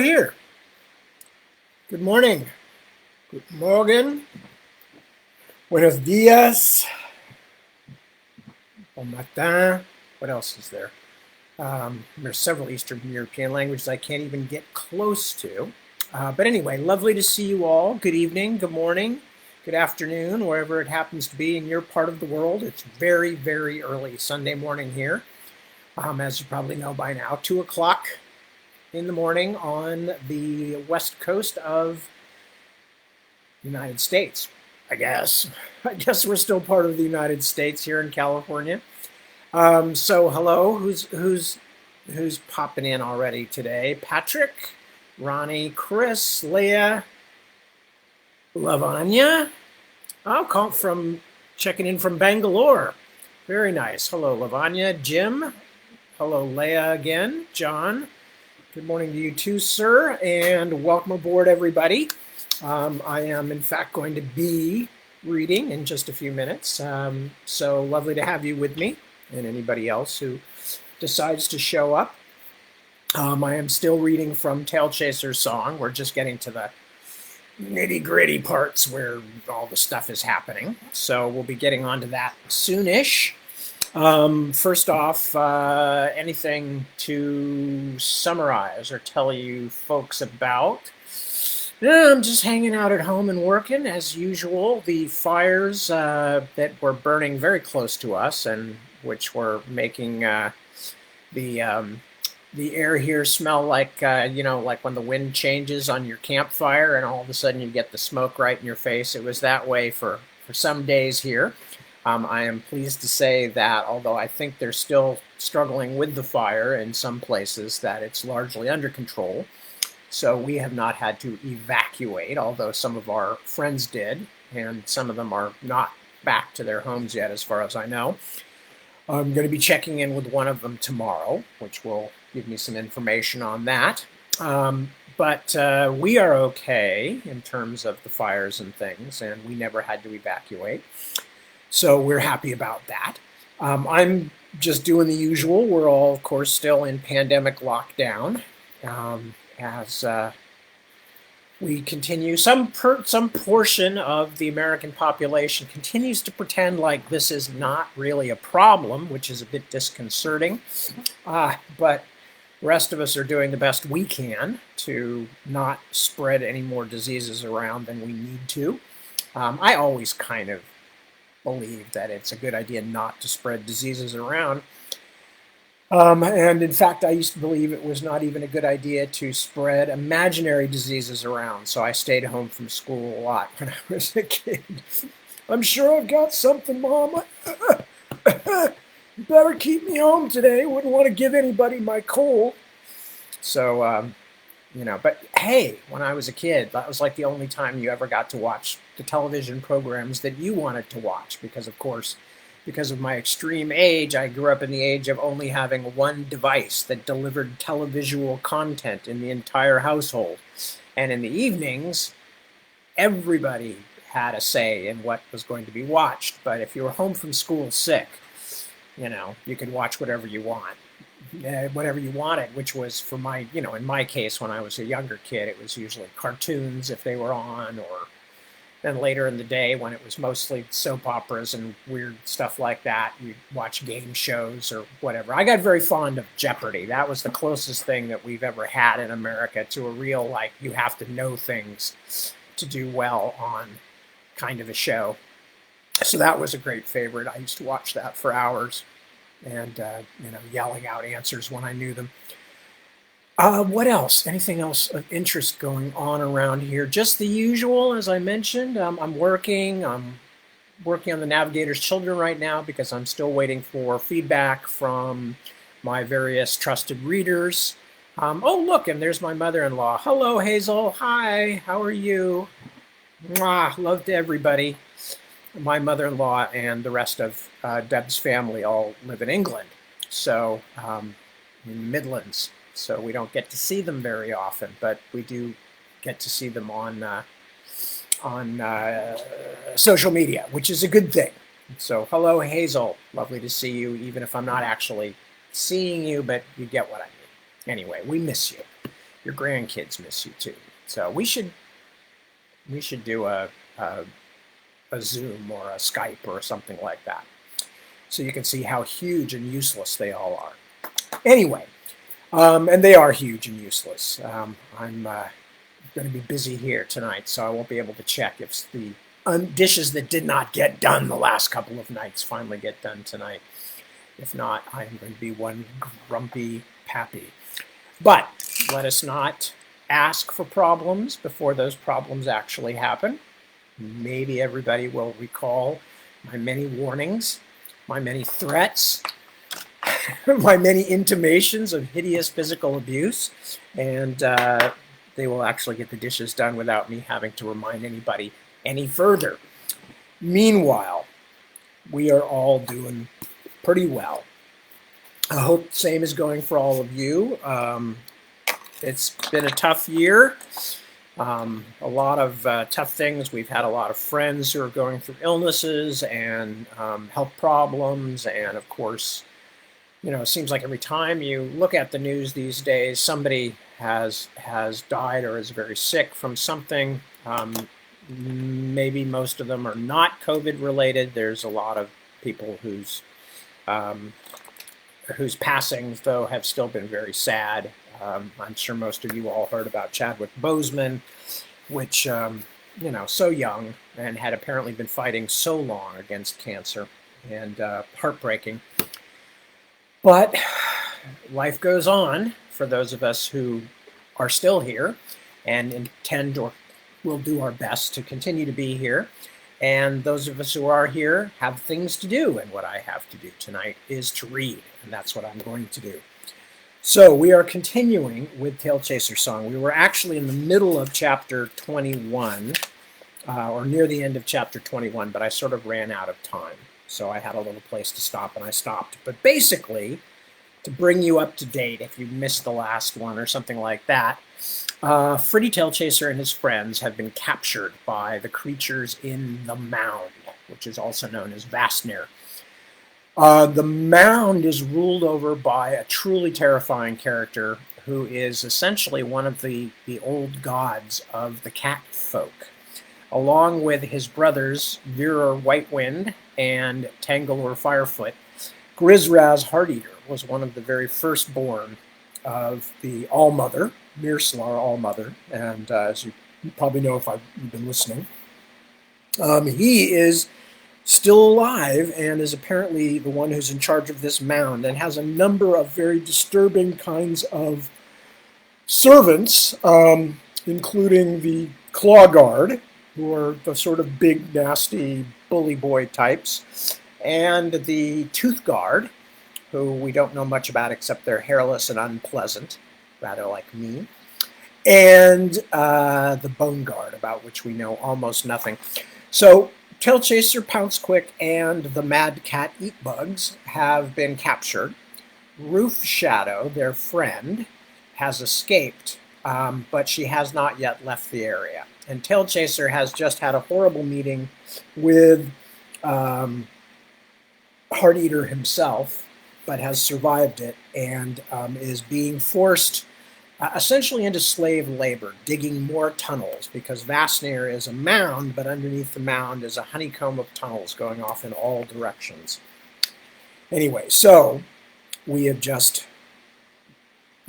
here. Good morning. Good morning. Buenos dias. Bon matin. What else is there? There's several Eastern European languages I can't even get close to. But anyway, lovely to see you all. Good evening, good morning, good afternoon, wherever it happens to be in your part of the world. It's very, very early Sunday morning here. As you probably know by now, 2 o'clock in the morning on the west coast of the United States, I guess. I guess we're still part of the United States here in California. So hello, who's popping in already today? Patrick, Ronnie, Chris, Leah, Lavanya. Checking in from Bangalore. Very nice. Hello, Lavanya. Jim. Hello, Leah again. John. Good morning to you too, sir, and welcome aboard, everybody. I am, in fact, going to be reading in just a few minutes. So lovely to have you with me and anybody else who decides to show up. I am still reading from Tailchaser's song. We're just getting to the nitty-gritty parts where all the stuff is happening. So we'll be getting onto that soonish. First off, anything to summarize or tell you folks about? I'm just hanging out at home and working as usual. The fires that were burning very close to us and which were making the air here smell like, like when the wind changes on your campfire and all of a sudden you get the smoke right in your face. It was that way for some days here. I am pleased to say that although I think they're still struggling with the fire in some places, that it's largely under control. So we have not had to evacuate, although some of our friends did, and some of them are not back to their homes yet, as far as I know. I'm going to be checking in with one of them tomorrow, which will give me some information on that. But we are okay in terms of the fires and things, and we never had to evacuate. So we're happy about that. I'm just doing the usual. We're all, of course, still in pandemic lockdown. As we continue, some portion of the American population continues to pretend like this is not really a problem, which is a bit disconcerting. But the rest of us are doing the best we can to not spread any more diseases around than we need to. I always kind of believe that it's a good idea not to spread diseases around. And in fact, I used to believe it was not even a good idea to spread imaginary diseases around. So I stayed home from school a lot when I was a kid. I'm sure I've got something, Mom. You better keep me home today. Wouldn't want to give anybody my cold. So, but hey, when I was a kid, that was like the only time you ever got to watch the television programs that you wanted to watch. Because, of course, because of my extreme age, I grew up in the age of only having one device that delivered televisual content in the entire household. And in the evenings, everybody had a say in what was going to be watched. But if you were home from school sick, you could watch whatever you want. Whatever you wanted, which was for my, in my case, when I was a younger kid, it was usually cartoons if they were on, or then later in the day when it was mostly soap operas and weird stuff like that, you'd watch game shows or whatever. I got very fond of Jeopardy. That was the closest thing that we've ever had in America to a real, like, you have to know things to do well on kind of a show. So that was a great favorite. I used to watch that for hours. And, yelling out answers when I knew them. What else? Anything else of interest going on around here? Just the usual, as I mentioned. I'm working on the Navigator's Children right now because I'm still waiting for feedback from my various trusted readers. Look, and there's my mother-in-law. Hello, Hazel. Hi, how are you? Mwah, love to everybody. My mother-in-law and the rest of Deb's family all live in England, so in the Midlands. So we don't get to see them very often, but we do get to see them on social media, which is a good thing. So hello, Hazel. Lovely to see you, even if I'm not actually seeing you, but you get what I mean. Anyway, we miss you. your grandkids miss you too. So we should do a Zoom or a Skype or something like that, so you can see how huge and useless they all are. Anyway, and they are huge and useless. I'm going to be busy here tonight, so I won't be able to check if the dishes that did not get done the last couple of nights finally get done tonight. If not, I'm going to be one grumpy pappy. But let us not ask for problems before those problems actually happen. Maybe everybody will recall my many warnings, my many threats, my many intimations of hideous physical abuse, and they will actually get the dishes done without me having to remind anybody any further. Meanwhile, we are all doing pretty well. I hope the same is going for all of you. It's been a tough year. A lot of tough things. We've had a lot of friends who are going through illnesses and health problems. And of course, you know, it seems like every time you look at the news these days, somebody has died or is very sick from something. Maybe most of them are not COVID related. There's a lot of people whose passings, though, have still been very sad. I'm sure most of you all heard about Chadwick Boseman, which, you know, so young and had apparently been fighting so long against cancer, and heartbreaking. But life goes on for those of us who are still here and intend or will do our best to continue to be here. And those of us who are here have things to do. And what I have to do tonight is to read. And that's what I'm going to do. So we are continuing with Tailchaser Song. We were actually in the middle of chapter 21, or near the end of chapter 21, but I sort of ran out of time. So I had a little place to stop, and I stopped. But basically, to bring you up to date, if you missed the last one or something like that, Freddy Tailchaser and his friends have been captured by the creatures in the Mound, which is also known as Vastnir. The Mound is ruled over by a truly terrifying character who is essentially one of the old gods of the cat folk, along with his brothers Virar Whitewind and Tanglor Firefoot. Grizraz Hearteater was one of the very firstborn of the Allmother, Mirslar Allmother, and as you probably know if you've been listening, he is still alive and is apparently the one who's in charge of this mound and has a number of very disturbing kinds of servants, including the Claw Guard, who are the sort of big, nasty bully boy types, and the Tooth Guard, who we don't know much about except they're hairless and unpleasant, rather like me, and the Bone Guard, about which we know almost nothing. So Tailchaser, Pouncequick, and the Mad Cat Eatbugs have been captured. Roof Shadow, their friend, has escaped, but she has not yet left the area. And Tailchaser has just had a horrible meeting with Hearteater himself, but has survived it and is being forced essentially into slave labor, digging more tunnels, because Vastnir is a mound, but underneath the mound is a honeycomb of tunnels going off in all directions. Anyway, so we have just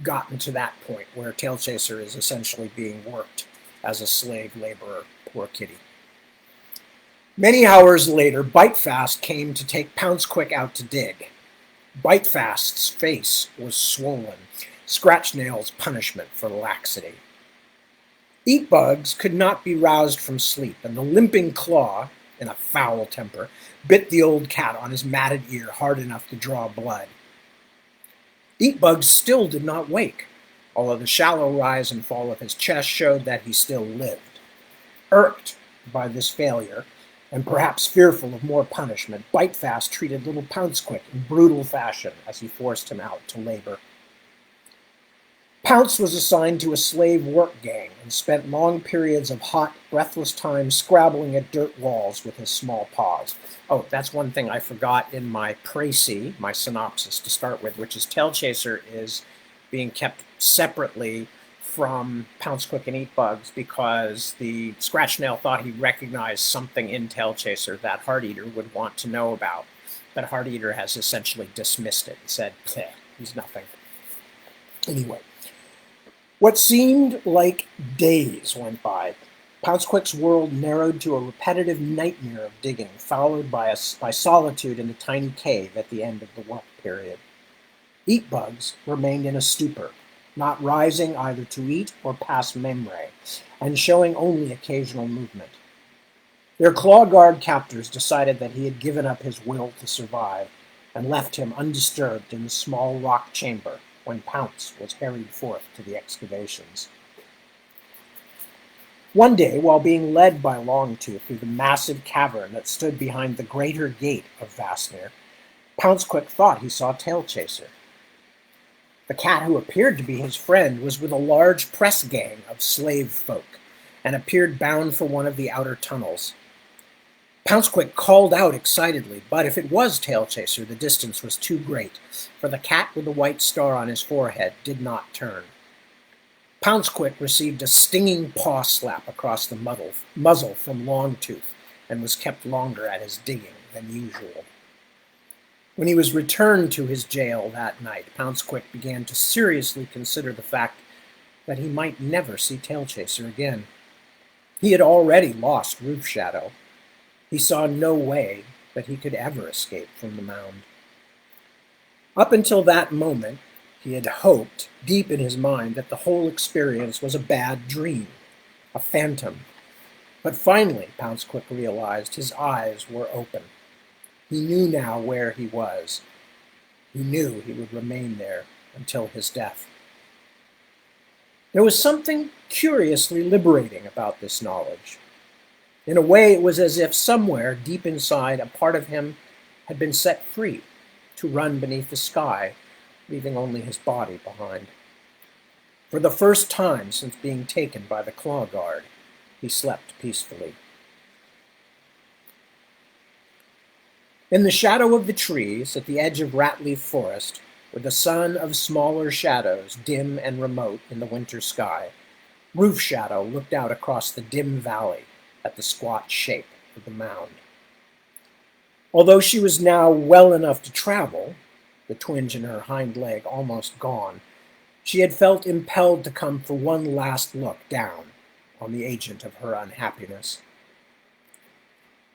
gotten to that point where Tailchaser is essentially being worked as a slave laborer. Poor kitty. Many hours later, Bitefast came to take Pouncequick out to dig. Bitefast's face was swollen, Scratchnail's punishment for laxity. Eatbugs could not be roused from sleep, and the limping Claw, in a foul temper, bit the old cat on his matted ear hard enough to draw blood. Eatbugs still did not wake, although the shallow rise and fall of his chest showed that he still lived. Irked by this failure, and perhaps fearful of more punishment, Bitefast treated little Pouncequick in brutal fashion as he forced him out to labor. Pounce was assigned to a slave work gang and spent long periods of hot, breathless time scrabbling at dirt walls with his small paws. Oh, that's one thing I forgot in my précis, my synopsis to start with, which is Tailchaser is being kept separately from Pounce Quick and Eat Bugs because the Scratch Nail thought he recognized something in Tailchaser that Heart Eater would want to know about. But Heart Eater has essentially dismissed it and said, he's nothing. Anyway, what seemed like days went by. Pounce Quick's world narrowed to a repetitive nightmare of digging, followed by solitude in a tiny cave at the end of the work period. Eat Bugs remained in a stupor, not rising either to eat or pass membre, and showing only occasional movement. Their claw guard captors decided that he had given up his will to survive and left him undisturbed in the small rock chamber when Pounce was harried forth to the excavations. One day, while being led by Longtooth through the massive cavern that stood behind the greater gate of Vastnir, Pounce Quick thought he saw Tailchaser. The cat who appeared to be his friend was with a large press gang of slave folk and appeared bound for one of the outer tunnels. Pounce Quick called out excitedly, but if it was Tailchaser, the distance was too great, for the cat with the white star on his forehead did not turn. Pounce Quick received a stinging paw slap across the muzzle from Longtooth and was kept longer at his digging than usual. When he was returned to his jail that night, Pounce Quick began to seriously consider the fact that he might never see Tailchaser again. He had already lost Roof Shadow. He saw no way that he could ever escape from the mound. Up until that moment, he had hoped, deep in his mind, that the whole experience was a bad dream, a phantom. But finally, Pounce Quick realized his eyes were open. He knew now where he was. He knew he would remain there until his death. There was something curiously liberating about this knowledge. In a way, it was as if somewhere deep inside a part of him had been set free to run beneath the sky, leaving only his body behind. For the first time since being taken by the claw guard, he slept peacefully. In the shadow of the trees at the edge of Ratleaf Forest, with the sun of smaller shadows dim and remote in the winter sky, Roof Shadow looked out across the dim valley at the squat shape of the mound. Although she was now well enough to travel, the twinge in her hind leg almost gone, she had felt impelled to come for one last look down on the agent of her unhappiness.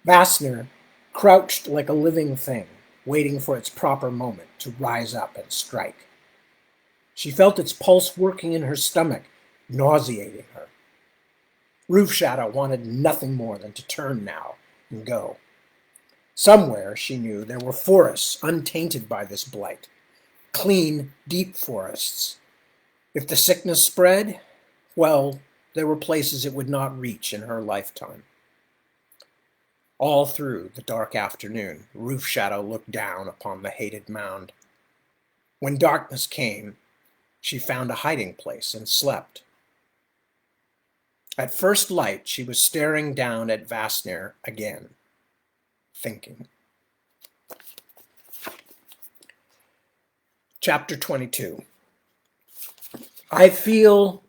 Vastnir crouched like a living thing, waiting for its proper moment to rise up and strike. She felt its pulse working in her stomach, nauseating her. Roof Shadow wanted nothing more than to turn now and go. Somewhere, she knew, there were forests untainted by this blight. Clean, deep forests. If the sickness spread, well, there were places it would not reach in her lifetime. All through the dark afternoon, Roof Shadow looked down upon the hated mound. When darkness came, she found a hiding place and slept. At first light, she was staring down at Vastnir again, thinking. Chapter 22. I feel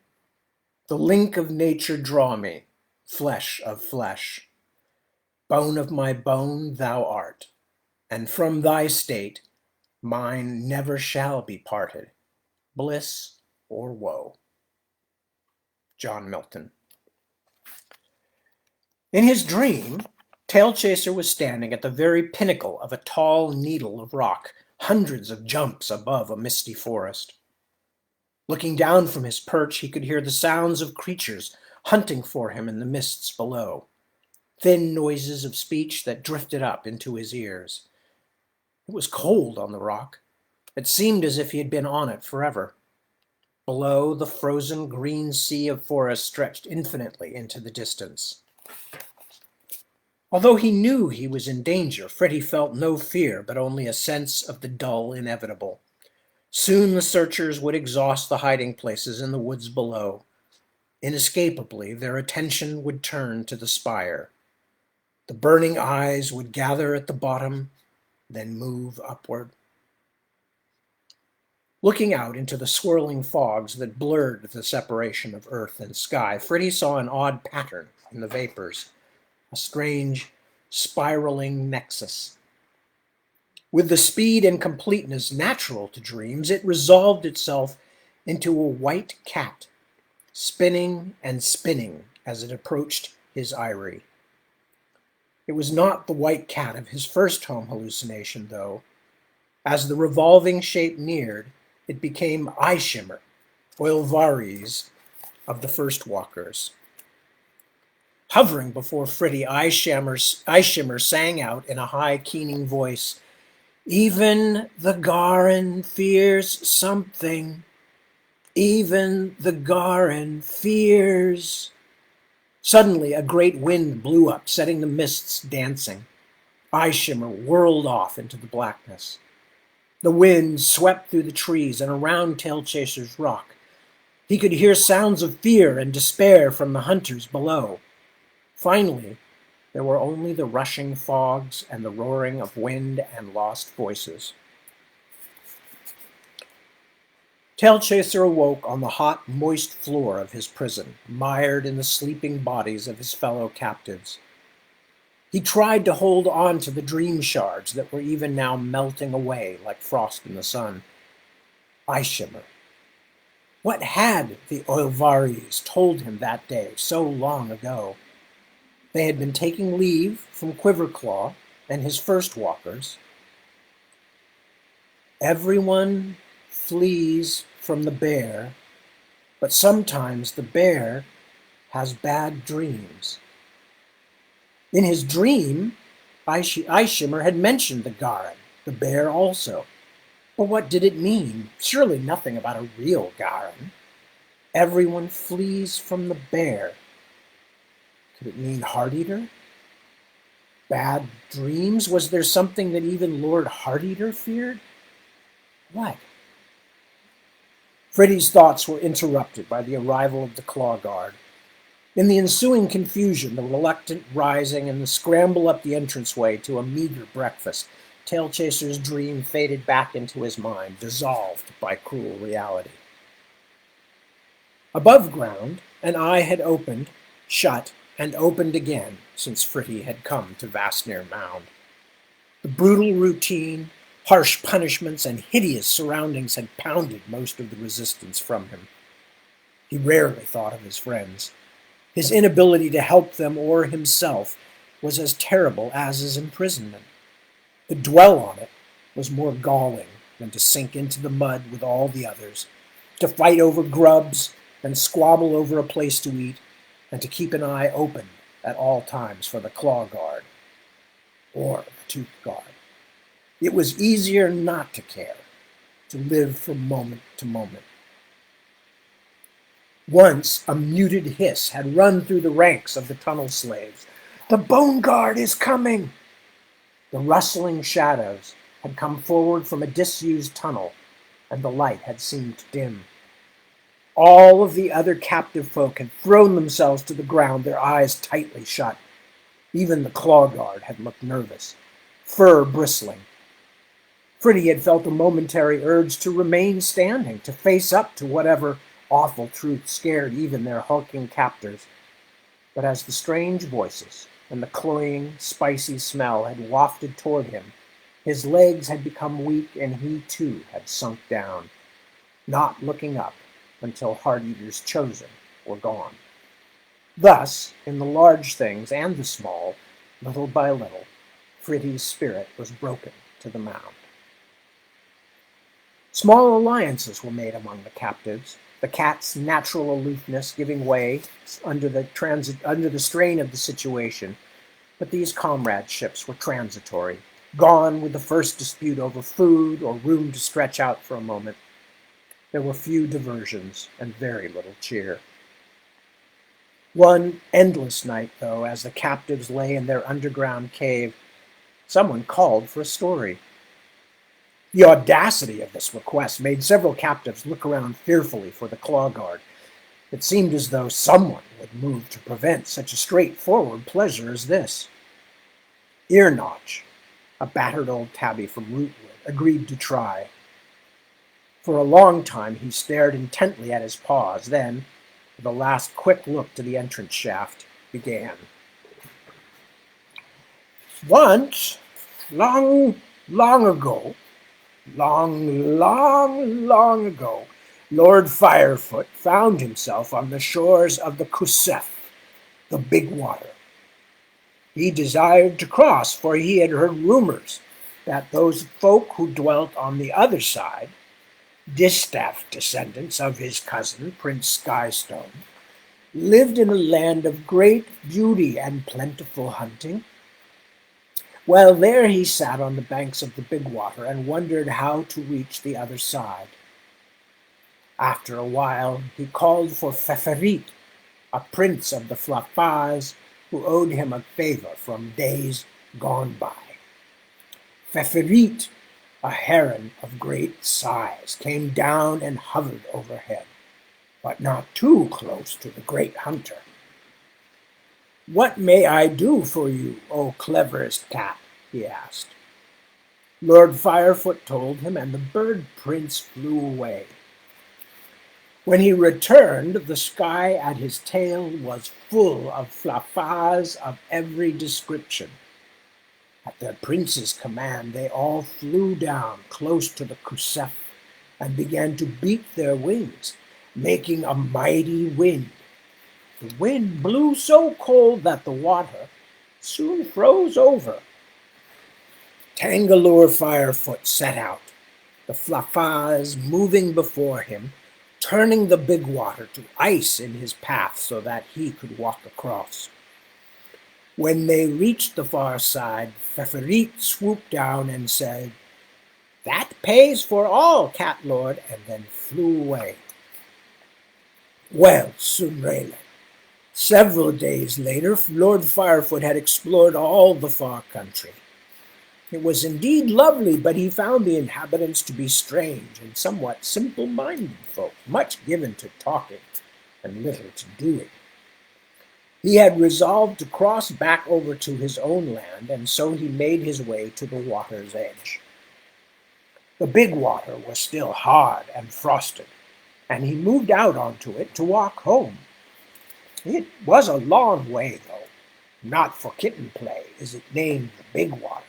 the link of nature draw me, flesh of flesh. Bone of my bone thou art, and from thy state mine never shall be parted, bliss or woe. John Milton. In his dream, Tailchaser was standing at the very pinnacle of a tall needle of rock, hundreds of jumps above a misty forest. Looking down from his perch, he could hear the sounds of creatures hunting for him in the mists below, thin noises of speech that drifted up into his ears. It was cold on the rock. It seemed as if he had been on it forever. Below, the frozen green sea of forest stretched infinitely into the distance. Although he knew he was in danger, Freddy felt no fear, but only a sense of the dull inevitable. Soon the searchers would exhaust the hiding places in the woods below. Inescapably, their attention would turn to the spire. The burning eyes would gather at the bottom, then move upward. Looking out into the swirling fogs that blurred the separation of earth and sky, Fritty saw an odd pattern in the vapors, a strange, spiraling nexus. With the speed and completeness natural to dreams, it resolved itself into a white cat, spinning and spinning as it approached his eyrie. It was not the white cat of his first home hallucination, though. As the revolving shape neared, it became Eye Shimmer, Oilvares of the first walkers. Hovering before Fritty, Eye Shimmer sang out in a high, keening voice, "Even the Garin fears something. Even the Garin fears." Suddenly, a great wind blew up, setting the mists dancing. Eye Shimmer whirled off into the blackness. The wind swept through the trees and around Tailchaser's rock. He could hear sounds of fear and despair from the hunters below. Finally, there were only the rushing fogs and the roaring of wind and lost voices. Tailchaser awoke on the hot, moist floor of his prison, mired in the sleeping bodies of his fellow captives. He tried to hold on to the dream shards that were even now melting away like frost in the sun. Eye Shimmer. What had the Oilvares told him that day, so long ago? They had been taking leave from Quiverclaw and his first walkers. Everyone flees from the bear, but sometimes the bear has bad dreams. In his dream, Eye Shimmer had mentioned the Garin, the bear also. But what did it mean? Surely nothing about a real Garin. Everyone flees from the bear. Could it mean Hearteater? Bad dreams? Was there something that even Lord Hearteater feared? What? Fritty's thoughts were interrupted by the arrival of the Claw Guard. In the ensuing confusion, the reluctant rising and the scramble up the entranceway to a meager breakfast, Tailchaser's dream faded back into his mind, dissolved by cruel reality. Above ground, an eye had opened, shut, and opened again since Fritty had come to Vastnir Mound. The brutal routine, harsh punishments, and hideous surroundings had pounded most of the resistance from him. He rarely thought of his friends. His inability to help them or himself was as terrible as his imprisonment. To dwell on it was more galling than to sink into the mud with all the others, to fight over grubs and squabble over a place to eat, and to keep an eye open at all times for the Claw Guard or the Tooth Guard. It was easier not to care, to live from moment to moment. Once a muted hiss had run through the ranks of the tunnel slaves. "The Bone Guard is coming!" The rustling shadows had come forward from a disused tunnel, and the light had seemed dim. All of the other captive folk had thrown themselves to the ground, their eyes tightly shut. Even the Claw Guard had looked nervous, fur bristling. Fritty had felt a momentary urge to remain standing, to face up to whatever awful truth scared even their hulking captors. But as the strange voices and the cloying, spicy smell had wafted toward him, his legs had become weak and he too had sunk down, not looking up until Hearteater's chosen were gone. Thus, in the large things and the small, little by little, Fritty's spirit was broken to the mound. Small alliances were made among the captives, the cat's natural aloofness giving way under the strain of the situation. But these comradeships were transitory, gone with the first dispute over food or room to stretch out for a moment. There were few diversions and very little cheer. One endless night, though, as the captives lay in their underground cave, someone called for a story. The audacity of this request made several captives look around fearfully for the Claw Guard. It seemed as though someone would move to prevent such a straightforward pleasure as this. Earnotch, a battered old tabby from Rootwood, agreed to try. For a long time he stared intently at his paws, then, with a last quick look to the entrance shaft, began. Once, long, long ago, long ago, Lord Firefoot found himself on the shores of the Kusef, the Big Water. He desired to cross, for he had heard rumors that those folk who dwelt on the other side, distaff descendants of his cousin, Prince Skystone, lived in a land of great beauty and plentiful hunting. Well, there he sat on the banks of the Big Water and wondered how to reach the other side. After a while, he called for Feferit, a prince of the Flafaz, who owed him a favor from days gone by. Feferit, a heron of great size, came down and hovered overhead, but not too close to the great hunter. "What may I do for you, O cleverest cat?" he asked. Lord Firefoot told him, and the bird prince flew away. When he returned, the sky at his tail was full of flafaz of every description. At the prince's command, they all flew down close to the Kusef and began to beat their wings, making a mighty wind. The wind blew so cold that the water soon froze over. Tangalore Firefoot set out, the flafaz moving before him, turning the Big Water to ice in his path so that he could walk across. When they reached the far side, Feferit swooped down and said, "That pays for all, Cat Lord," and then flew away. Well, Sunrayla, several days later, Lord Firefoot had explored all the far country. It was indeed lovely, but he found the inhabitants to be strange and somewhat simple-minded folk, much given to talking and little to doing. He had resolved to cross back over to his own land, and so he made his way to the water's edge. The Big Water was still hard and frosted, and he moved out onto it to walk home. It was a long way, though. Not for kitten play is it named the Big Water.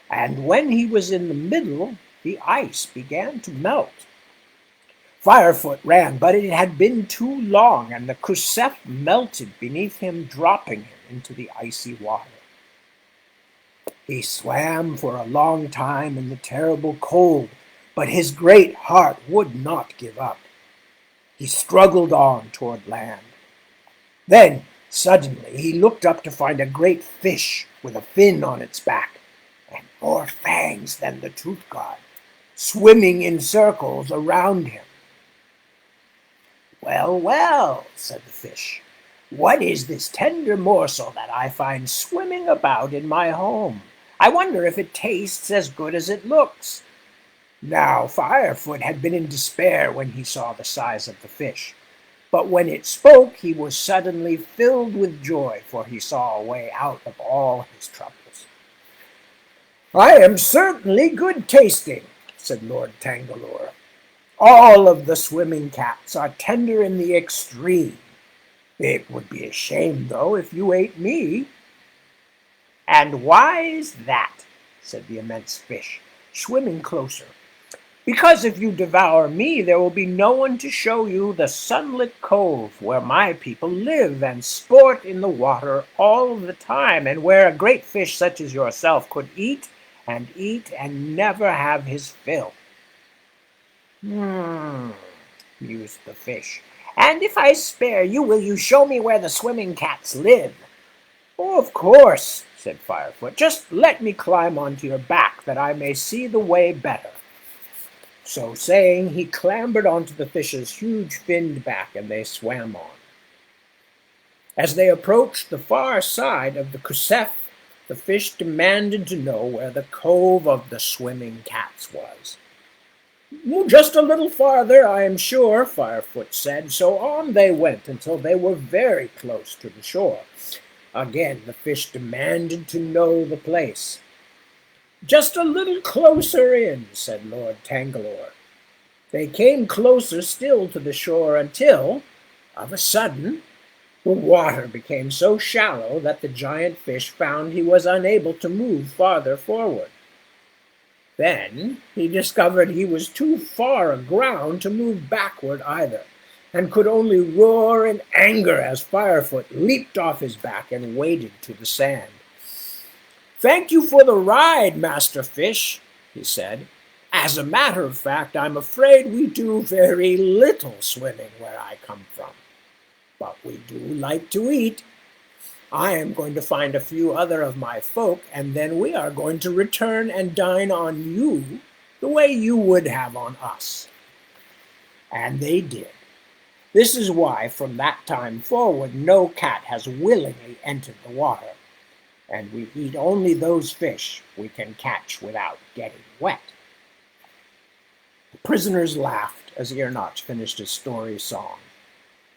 And when he was in the middle, the ice began to melt. Firefoot ran, but it had been too long, and the Kusef melted beneath him, dropping him into the icy water. He swam for a long time in the terrible cold, but his great heart would not give up. He struggled on toward land. Then, suddenly, he looked up to find a great fish with a fin on its back, and more fangs than the Tooth God, swimming in circles around him. "Well, well," said the fish, "what is this tender morsel that I find swimming about in my home? I wonder if it tastes as good as it looks." Now Firefoot had been in despair when he saw the size of the fish, but when it spoke he was suddenly filled with joy, for he saw a way out of all his troubles. "I am certainly good tasting," said Lord Tangalore. "All of the swimming cats are tender in the extreme. It would be a shame, though, if you ate me." "And why is that?" said the immense fish, swimming closer. "Because if you devour me, there will be no one to show you the sunlit cove where my people live and sport in the water all the time, and where a great fish such as yourself could eat and never have his fill." Mused the fish. "And if I spare you, will you show me where the swimming cats live?" "Oh, of course," said Firefoot. "Just let me climb onto your back that I may see the way better." So saying, he clambered onto the fish's huge finned back, and they swam on. As they approached the far side of the Kusef, the fish demanded to know where the cove of the swimming cats was. "Just a little farther, I am sure," Firefoot said. So on they went until they were very close to the shore. Again the fish demanded to know the place. "Just a little closer in," said Lord Tangalore. They came closer still to the shore until, of a sudden, the water became so shallow that the giant fish found he was unable to move farther forward. Then he discovered he was too far aground to move backward either, and could only roar in anger as Firefoot leaped off his back and waded to the sand. "Thank you for the ride, Master Fish," he said. "As a matter of fact, I'm afraid we do very little swimming where I come from. But we do like to eat. I am going to find a few other of my folk, and then we are going to return and dine on you the way you would have on us." And they did. This is why, from that time forward, no cat has willingly entered the water, and we eat only those fish we can catch without getting wet. The prisoners laughed as Earnotch finished his story song.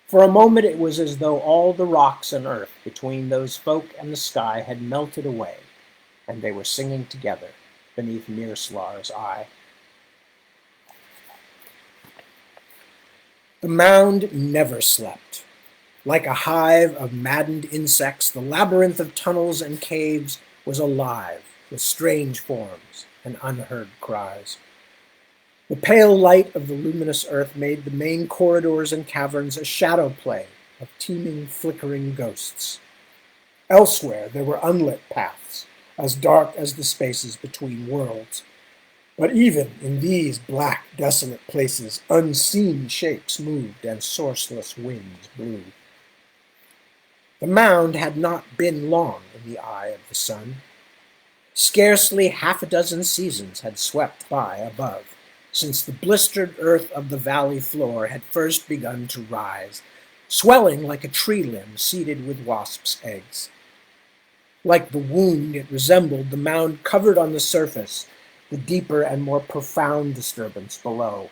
For a moment it was as though all the rocks and earth between those folk and the sky had melted away, and they were singing together beneath Mirslar's eye. The mound never slept. Like a hive of maddened insects, the labyrinth of tunnels and caves was alive with strange forms and unheard cries. The pale light of the luminous earth made the main corridors and caverns a shadow play of teeming, flickering ghosts. Elsewhere there were unlit paths, as dark as the spaces between worlds. But even in these black, desolate places, unseen shapes moved and sourceless winds blew. The mound had not been long in the eye of the sun. Scarcely half a dozen seasons had swept by above, since the blistered earth of the valley floor had first begun to rise, swelling like a tree limb seeded with wasps' eggs. Like the wound it resembled, the mound covered on the surface the deeper and more profound disturbance below.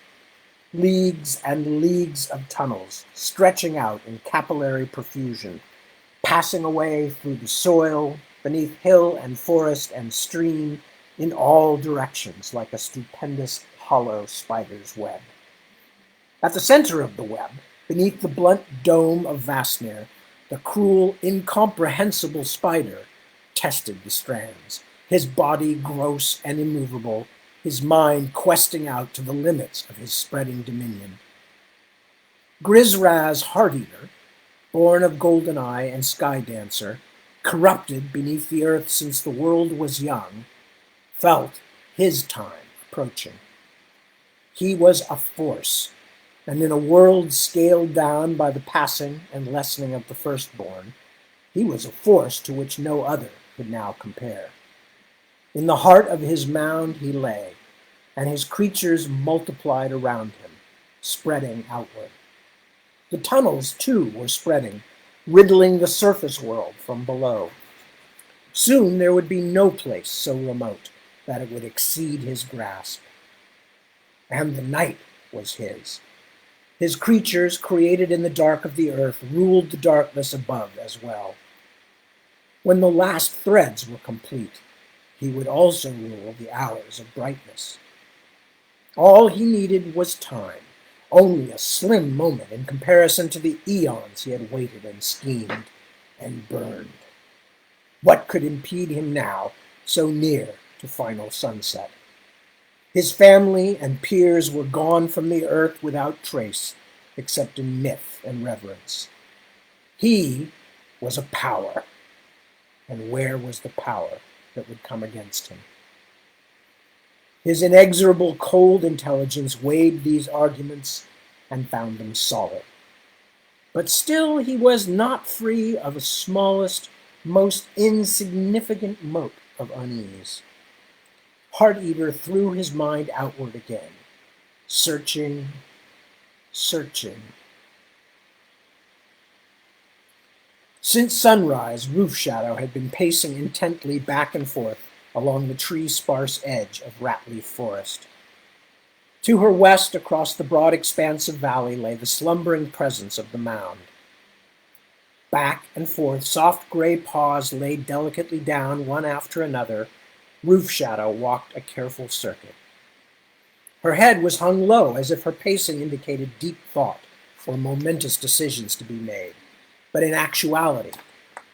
Leagues and leagues of tunnels, stretching out in capillary profusion, passing away through the soil, beneath hill and forest and stream, in all directions like a stupendous hollow spider's web. At the center of the web, beneath the blunt dome of Vasnir, the cruel, incomprehensible spider tested the strands, his body gross and immovable, his mind questing out to the limits of his spreading dominion. Grizraz Heart-Eater, born of Goldeneye and Sky Dancer, corrupted beneath the earth since the world was young, felt his time approaching. He was a force, and in a world scaled down by the passing and lessening of the firstborn, he was a force to which no other could now compare. In the heart of his mound he lay, and his creatures multiplied around him, spreading outward. The tunnels, too, were spreading, riddling the surface world from below. Soon there would be no place so remote that it would exceed his grasp. And the night was his. His creatures, created in the dark of the earth, ruled the darkness above as well. When the last threads were complete, he would also rule the hours of brightness. All he needed was time, only a slim moment in comparison to the eons he had waited and schemed and burned. What could impede him now, so near to final sunset? His family and peers were gone from the earth without trace, except in myth and reverence. He was a power, and where was the power that would come against him? His inexorable, cold intelligence weighed these arguments and found them solid. But still he was not free of a smallest, most insignificant mote of unease. Heart-Eater threw his mind outward again, searching, searching. Since sunrise, Roof Shadow had been pacing intently back and forth along the tree-sparse edge of Ratleaf Forest. To her west, across the broad expanse of valley, lay the slumbering presence of the mound. Back and forth, soft gray paws laid delicately down one after another, Roof Shadow walked a careful circuit. Her head was hung low, as if her pacing indicated deep thought or momentous decisions to be made. But in actuality,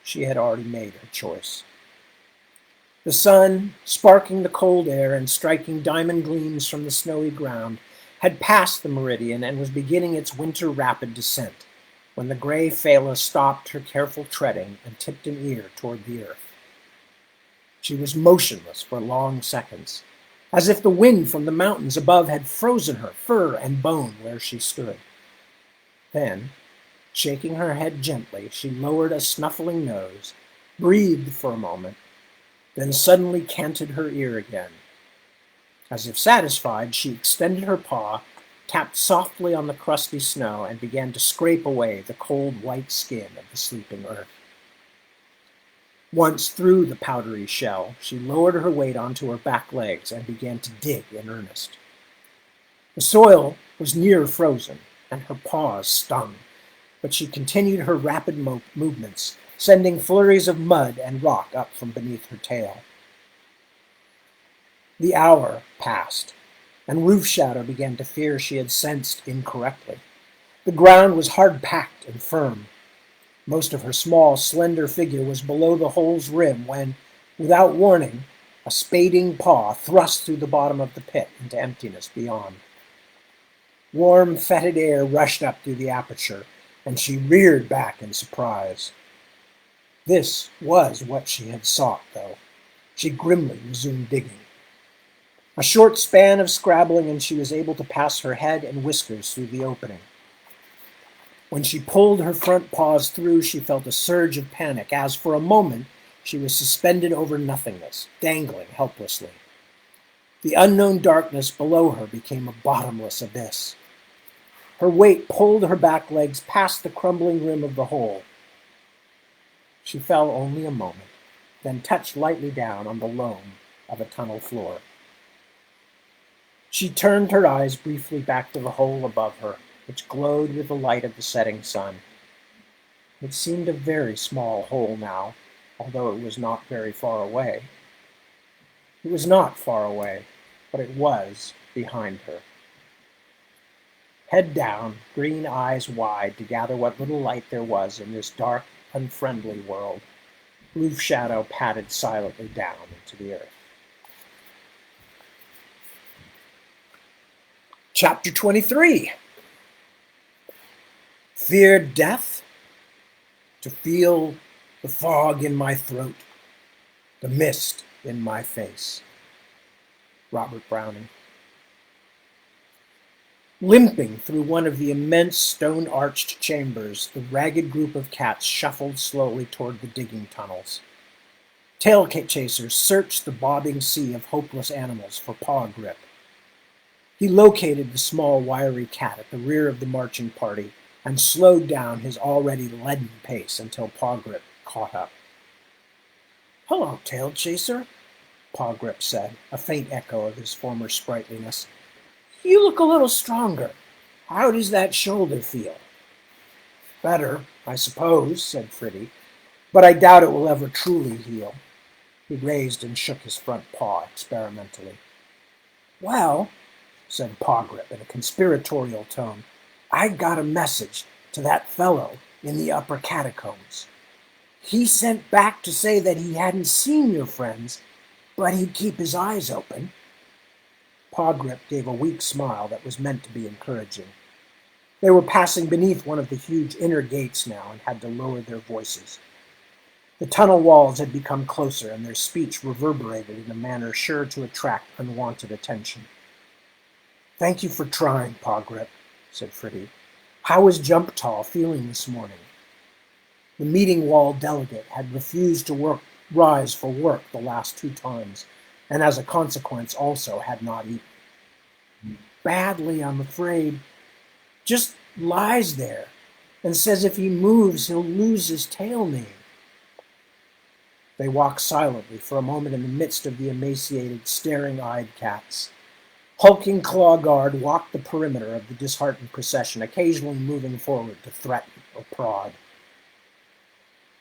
she had already made her choice. The sun, sparking the cold air and striking diamond gleams from the snowy ground, had passed the meridian and was beginning its winter rapid descent, when the gray Phala stopped her careful treading and tipped an ear toward the earth. She was motionless for long seconds, as if the wind from the mountains above had frozen her fur and bone where she stood. Then, shaking her head gently, she lowered a snuffling nose, breathed for a moment, then suddenly canted her ear again. As if satisfied, she extended her paw, tapped softly on the crusty snow, and began to scrape away the cold white skin of the sleeping earth. Once through the powdery shell, she lowered her weight onto her back legs and began to dig in earnest. The soil was near frozen, and her paws stung, but she continued her rapid movements, sending flurries of mud and rock up from beneath her tail. The hour passed, and Roof Shadow began to fear she had sensed incorrectly. The ground was hard-packed and firm. Most of her small, slender figure was below the hole's rim when, without warning, a spading paw thrust through the bottom of the pit into emptiness beyond. Warm, fetid air rushed up through the aperture, and she reared back in surprise. This was what she had sought, though. She grimly resumed digging. A short span of scrabbling, and she was able to pass her head and whiskers through the opening. When she pulled her front paws through, she felt a surge of panic, as for a moment she was suspended over nothingness, dangling helplessly. The unknown darkness below her became a bottomless abyss. Her weight pulled her back legs past the crumbling rim of the hole. She fell only a moment, then touched lightly down on the loam of a tunnel floor. She turned her eyes briefly back to the hole above her, which glowed with the light of the setting sun. It seemed a very small hole now, although it was not very far away. It was not far away, but it was behind her. Head down, green eyes wide to gather what little light there was in this dark, unfriendly world, Roof Shadow padded silently down into the earth. Chapter 23. Fear death? To feel the fog in my throat, the mist in my face. Robert Browning. Limping through one of the immense stone-arched chambers, the ragged group of cats shuffled slowly toward the digging tunnels. Tailchaser searched the bobbing sea of hopeless animals for paw grip. He located the small, wiry cat at the rear of the marching party and slowed down his already leaden pace until Paw Grip caught up. "Hello, Tailchaser," Paw Grip said, a faint echo of his former sprightliness. "You look a little stronger. How does that shoulder feel?" "Better, I suppose," said Fritty, "but I doubt it will ever truly heal." He raised and shook his front paw experimentally. "Well," said Paw Grip in a conspiratorial tone, "I got a message to that fellow in the upper catacombs. He sent back to say that he hadn't seen your friends, but he'd keep his eyes open." Paw Grip gave a weak smile that was meant to be encouraging. They were passing beneath one of the huge inner gates now and had to lower their voices. The tunnel walls had become closer, and their speech reverberated in a manner sure to attract unwanted attention. "Thank you for trying, Paw Grip," said Fritty. "How is Jump Tall feeling this morning?" The meeting wall delegate had refused to rise for work the last 2 times, and as a consequence also had not eaten. "Badly, I'm afraid. Just lies there and says if he moves, he'll lose his tail name." They walked silently for a moment in the midst of the emaciated, staring-eyed cats. Hulking Claw Guard walked the perimeter of the disheartened procession, occasionally moving forward to threaten or prod.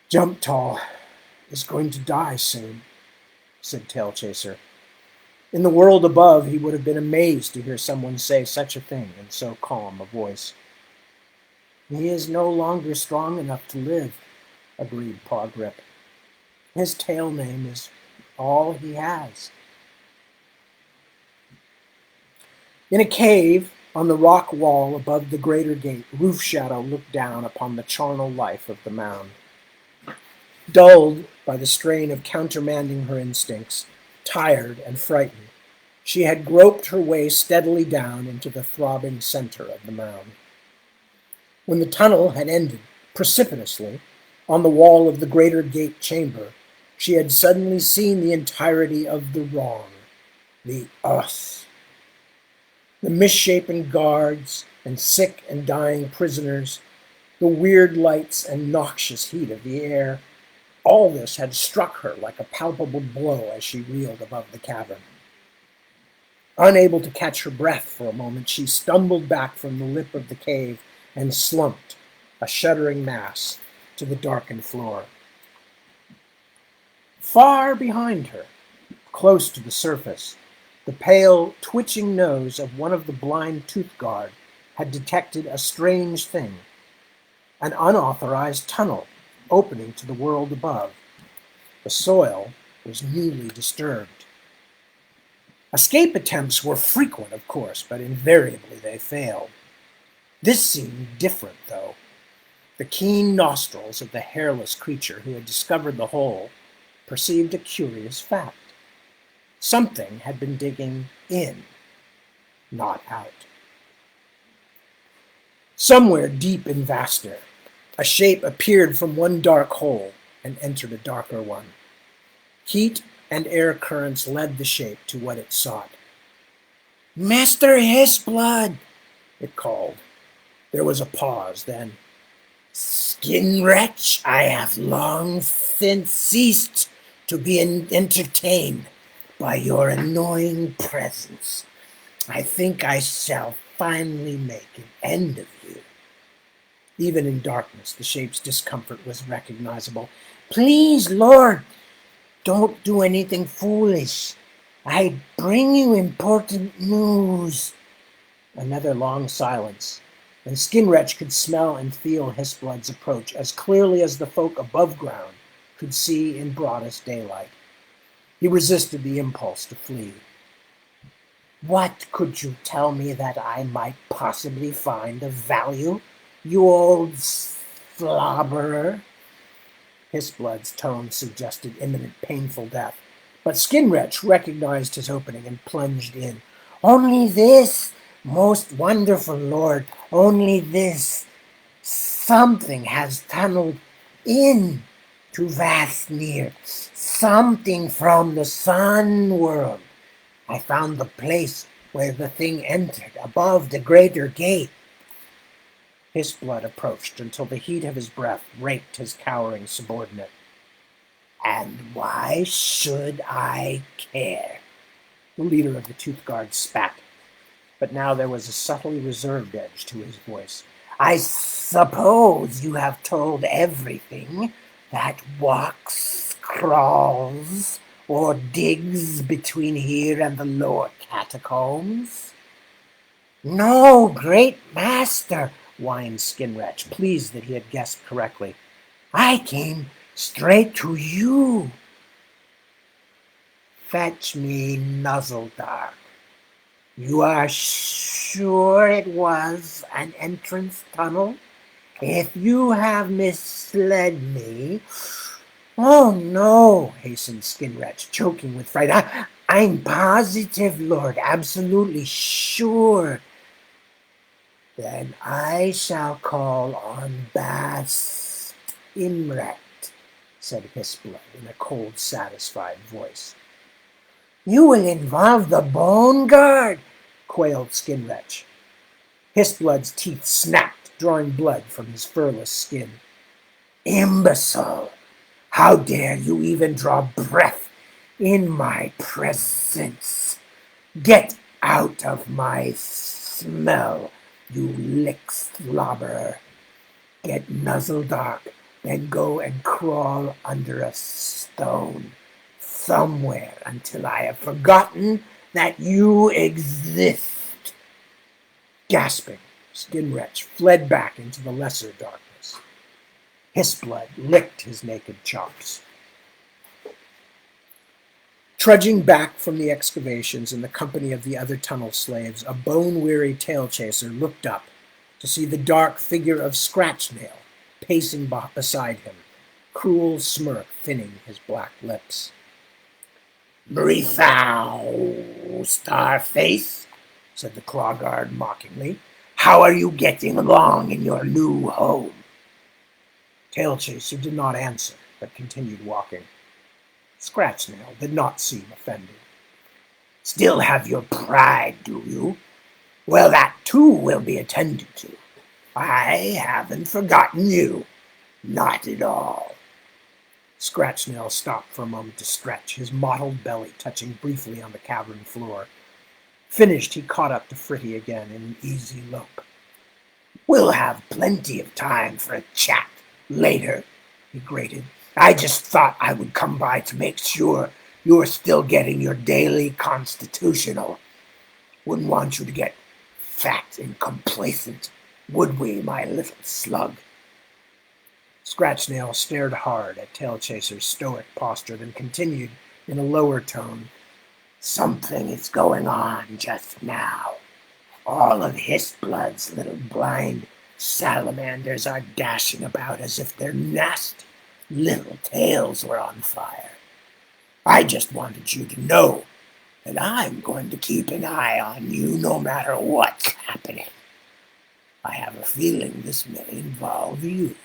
"Jump Tall is going to die soon," said Tailchaser. In the world above, he would have been amazed to hear someone say such a thing in so calm a voice. He is no longer strong enough to live, agreed Paw Grip. His tail name is all he has. In a cave on the rock wall above the greater gate, Roof Shadow looked down upon the charnel life of the mound. Dulled by the strain of countermanding her instincts, tired and frightened, she had groped her way steadily down into the throbbing center of the mound. When the tunnel had ended precipitously on the wall of the greater gate chamber, she had suddenly seen the entirety of the wrong, the us. The misshapen guards and sick and dying prisoners, the weird lights and noxious heat of the air, all this had struck her like a palpable blow as she reeled above the cavern. Unable to catch her breath for a moment, she stumbled back from the lip of the cave and slumped, a shuddering mass, to the darkened floor. Far behind her, close to the surface, the pale, twitching nose of one of the blind tooth guard had detected a strange thing, an unauthorized tunnel opening to the world above. The soil was newly disturbed. Escape attempts were frequent, of course, but invariably they failed. This seemed different, though. The keen nostrils of the hairless creature who had discovered the hole perceived a curious fact. Something had been digging in, not out. Somewhere deep in Vaster, a shape appeared from one dark hole and entered a darker one. Heat and air currents led the shape to what it sought. "Master Hisblood," it called. There was a pause, then, "Skin wretch, I have long since ceased to be entertained by your annoying presence. I think I shall finally make an end of you." Even in darkness, the shape's discomfort was recognizable. "Please, Lord, don't do anything foolish. I bring you important news." Another long silence, and Skinwretch could smell and feel Hisblood's approach as clearly as the folk above ground could see in broadest daylight. He resisted the impulse to flee. "What could you tell me that I might possibly find of value, you old slobberer?" Hisblood's tone suggested imminent painful death, but Skinwretch recognized his opening and plunged in. "Only this, most wonderful lord, only this. Something has tunneled in to Vastnir, something from the sun world. I found the place where the thing entered, above the greater gate." Hisblood approached until the heat of his breath raked his cowering subordinate. "And why should I care?" The leader of the Tooth Guard spat, but now there was a subtly reserved edge to his voice. "I suppose you have told everything that walks, crawls, or digs between here and the lower catacombs?" "No, great master," whined Skinwretch, pleased that he had guessed correctly. "I came straight to you." "Fetch me Nuzzledark. You are sure it was an entrance tunnel? If you have misled me—" "Oh, no," hastened Skinwretch, choking with fright. I'm positive, Lord, absolutely sure." "Then I shall call on Bast Imret," said Hisblood in a cold, satisfied voice. "You will involve the Bone Guard," quailed Skinwretch. Hisblood's teeth snapped, drawing blood from his furless skin. "Imbecile! How dare you even draw breath in my presence? Get out of my smell, you lick slobberer. Get Nuzzledark, then go and crawl under a stone somewhere until I have forgotten that you exist. Gasping, Skinwretch fled back into the lesser darkness. Hissblood licked his naked chops. Trudging back from the excavations in the company of the other tunnel slaves, a bone-weary Tailchaser looked up to see the dark figure of Scratchnail pacing beside him, cruel smirk thinning his black lips. "Breathe-ow, Starface," said the Clawguard mockingly. "How are you getting along in your new home?" Tailchaser did not answer, but continued walking. Scratchnail did not seem offended. "Still have your pride, do you? Well, that too will be attended to. I haven't forgotten you. Not at all." Scratchnail stopped for a moment to stretch, his mottled belly touching briefly on the cavern floor. Finished, he caught up to Fritty again in an easy lope. "We'll have plenty of time for a chat later," he grated. "I just thought I would come by to make sure you're still getting your daily constitutional. Wouldn't want you to get fat and complacent, would we, my little slug?" Scratchnail stared hard at Tailchaser's stoic posture, then continued in a lower tone. "Something is going on just now. All of Hissblood's little blind salamanders are dashing about as if their nasty little tails were on fire. I just wanted you to know that I'm going to keep an eye on you no matter what's happening. I have a feeling this may involve you.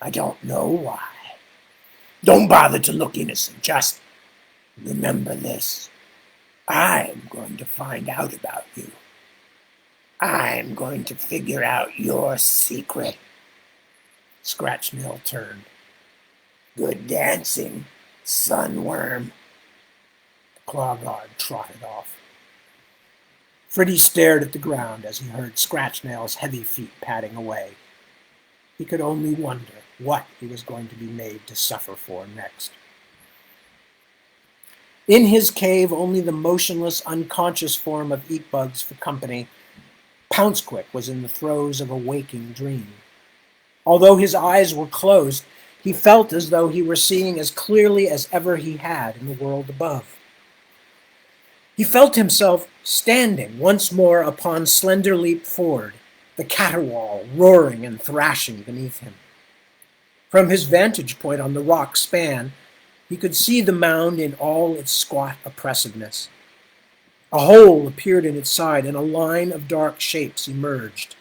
I don't know why. Don't bother to look innocent. Just remember this. I'm going to find out about you. I'm going to figure out your secret." Scratchnail turned. "Good dancing, sunworm." The Clawguard trotted off. Fritty stared at the ground as he heard Scratchnail's heavy feet padding away. He could only wonder what he was going to be made to suffer for next. In his cave, only the motionless, unconscious form of Eatbugs for company, Pouncequick was in the throes of a waking dream. Although his eyes were closed, he felt as though he were seeing as clearly as ever he had in the world above. He felt himself standing once more upon Slender Leap Ford, the caterwaul roaring and thrashing beneath him. From his vantage point on the rock span, he could see the mound in all its squat oppressiveness. A hole appeared in its side, and a line of dark shapes emerged.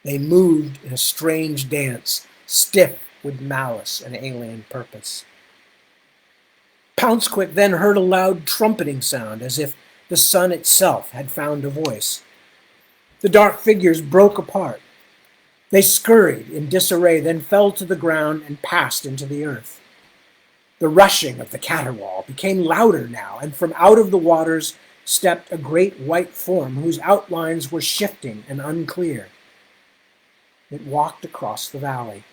They moved in a strange dance, stiff with malice and alien purpose. Pouncequick then heard a loud trumpeting sound, as if the sun itself had found a voice. The dark figures broke apart. They scurried in disarray, then fell to the ground and passed into the earth. The rushing of the caterwaul became louder now, and from out of the waters stepped a great white form whose outlines were shifting and unclear. It walked across the valley.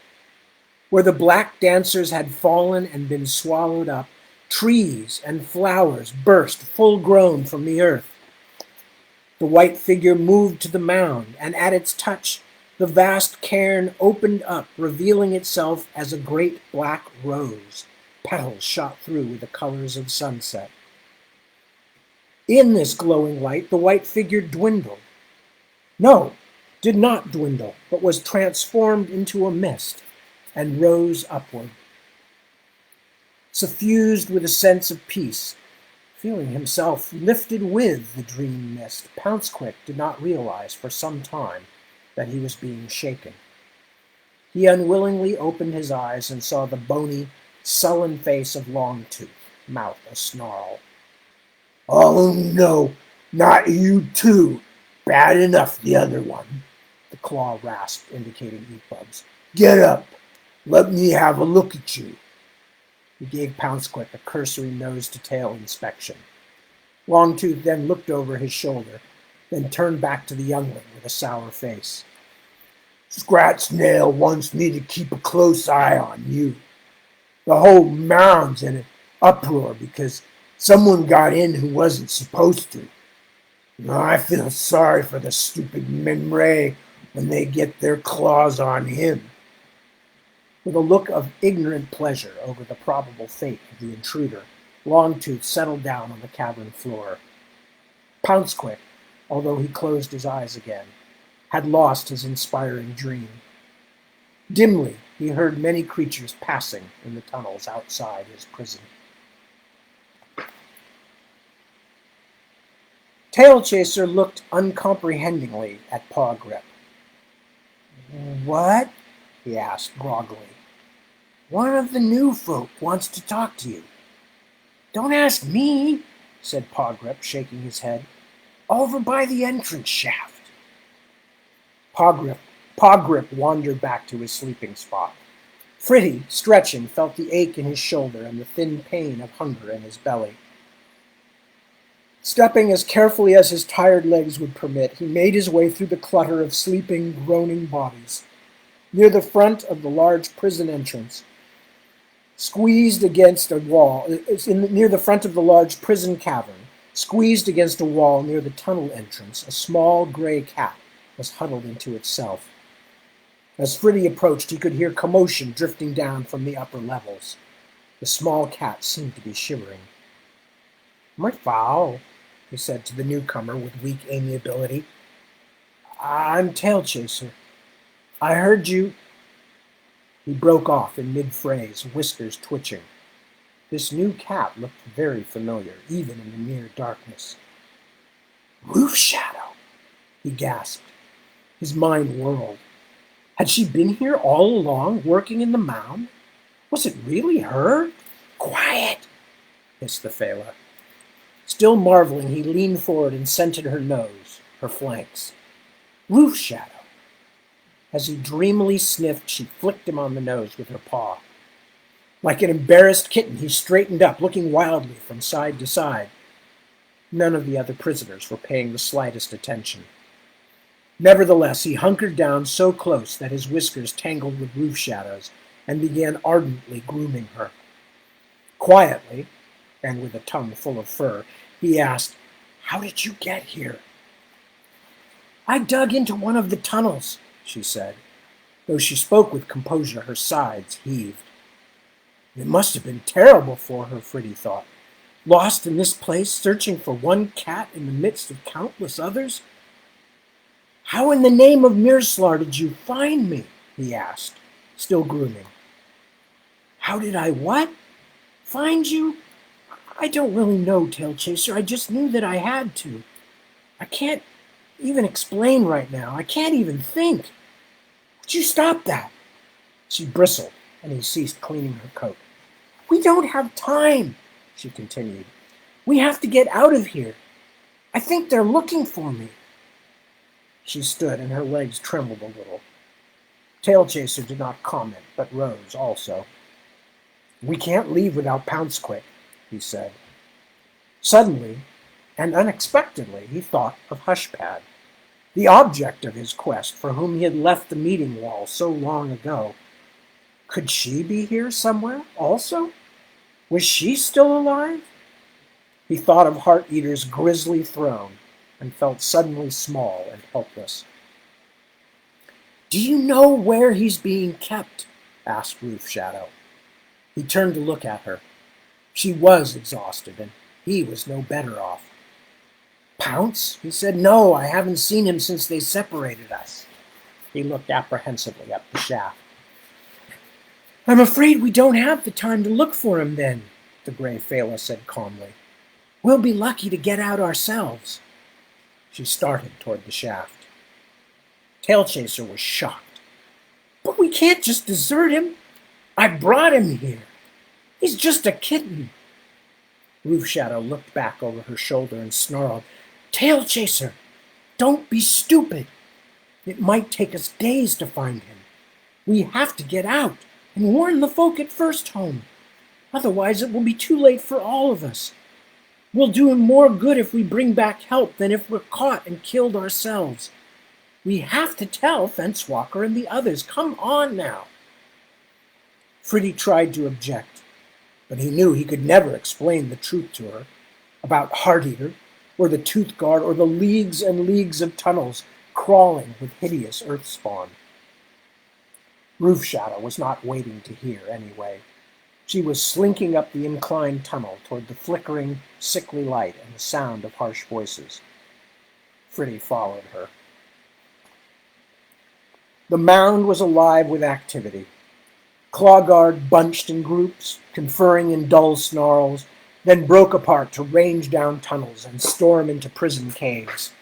Where the black dancers had fallen and been swallowed up, trees and flowers burst full-grown from the earth. The white figure moved to the mound, and at its touch, the vast cairn opened up, revealing itself as a great black rose, petals shot through with the colors of sunset. In this glowing light, the white figure dwindled. No, did not dwindle, but was transformed into a mist and rose upward. Suffused with a sense of peace, feeling himself lifted with the dream mist, Pouncequick did not realize for some time that he was being shaken. He unwillingly opened his eyes and saw the bony, sullen face of Longtooth, mouth a snarl. "Oh no, not you too. Bad enough the other one," the claw rasped, indicating Eatbugs. "Get up. Let me have a look at you." He gave Pouncequick a cursory nose-to-tail inspection. Longtooth then looked over his shoulder, then turned back to the youngling with a sour face. "Scratchnail wants me to keep a close eye on you. The whole mound's in an uproar because Someone got in who wasn't supposed to. I feel sorry for the stupid Memre when they get their claws on him." With a look of ignorant pleasure over the probable fate of the intruder, Longtooth settled down on the cavern floor. Pouncequick, although he closed his eyes again, had lost his inspiring dream. Dimly, he heard many creatures passing in the tunnels outside his prison. Tailchaser looked uncomprehendingly at Paw Grip. "What?" he asked groggily. "One of the new folk wants to talk to you." "Don't ask me," said Paw Grip, shaking his head. "Over by the entrance shaft." Paw Grip wandered back to his sleeping spot. Fritty, stretching, felt the ache in his shoulder and the thin pain of hunger in his belly. Stepping as carefully as his tired legs would permit, he made his way through the clutter of sleeping, groaning bodies. Near the front of the large prison entrance, squeezed against a wall, near the front of the large prison cavern, squeezed against a wall near the tunnel entrance, a small gray cat was huddled into itself. As Fritty approached, he could hear commotion drifting down from the upper levels. The small cat seemed to be shivering. "My foul," he said to the newcomer with weak amiability. "I'm Tailchaser. I heard you—" He broke off in mid-phrase, whiskers twitching. This new cat looked very familiar, even in the near darkness. "Roof Shadow!" he gasped. His mind whirled. Had she been here all along, working in the mound? Was it really her? "Quiet!" hissed the Phala. Still marveling, he leaned forward and scented her nose, her flanks. Roof Shadow. As he dreamily sniffed, she flicked him on the nose with her paw. Like an embarrassed kitten, he straightened up, looking wildly from side to side. None of the other prisoners were paying the slightest attention. Nevertheless, he hunkered down so close that his whiskers tangled with Roof Shadow's and began ardently grooming her. Quietly, and with a tongue full of fur, he asked, "How did you get here?" "I dug into one of the tunnels," she said. Though she spoke with composure, her sides heaved. It must have been terrible for her, Fritty thought. Lost in this place, searching for one cat in the midst of countless others. "How in the name of Mirslar did you find me?" he asked, still grooming. "How did I what? Find you? I don't really know, Tailchaser. I just knew that I had to. I can't even explain right now. I can't even think. Would you stop that?" She bristled, and he ceased cleaning her coat. "We don't have time," she continued. "We have to get out of here. I think they're looking for me." She stood, and her legs trembled a little. Tailchaser did not comment, but rose also. "We can't leave without Pouncequick," he said. Suddenly, and unexpectedly, he thought of Hushpad, the object of his quest, for whom he had left the meeting wall so long ago. Could she be here somewhere also? Was she still alive? He thought of Heart Eater's grisly throne and felt suddenly small and helpless. "Do you know where he's being kept?" asked Roof Shadow. He turned to look at her. She was exhausted, and he was no better off. "Pounce?" he said. "No, I haven't seen him since they separated us." He looked apprehensively up the shaft. "I'm afraid we don't have the time to look for him then," the gray Phala said calmly. "We'll be lucky to get out ourselves." She started toward the shaft. Tailchaser was shocked. "But we can't just desert him. I brought him here. He's just a kitten." Roof Shadow looked back over her shoulder and snarled, "Tailchaser, don't be stupid. It might take us days to find him. We have to get out and warn the folk at First Home. Otherwise it will be too late for all of us. We'll do him more good if we bring back help than if we're caught and killed ourselves. We have to tell Fencewalker and the others. Come on now." Fritty tried to object. but he knew he could never explain the truth to her about Heart Eater, or the Tooth Guard, or the leagues and leagues of tunnels crawling with hideous earth spawn. Roof Shadow was not waiting to hear anyway. She was slinking up the inclined tunnel toward the flickering, sickly light and the sound of harsh voices. Fritty followed her. The mound was alive with activity. Clawguard bunched in groups, conferring in dull snarls, then broke apart to range down tunnels and storm into prison caves.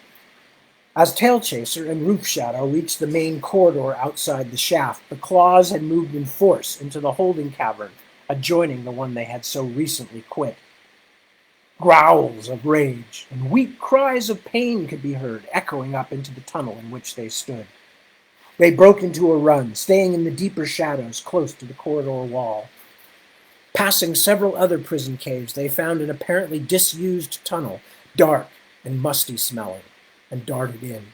As Tailchaser and Roof Shadow reached the main corridor outside the shaft, the claws had moved in force into the holding cavern adjoining the one they had so recently quit. Growls of rage and weak cries of pain could be heard echoing up into the tunnel in which they stood. They broke into a run, staying in the deeper shadows close to the corridor wall. Passing several other prison caves, they found an apparently disused tunnel, dark and musty smelling, and darted in.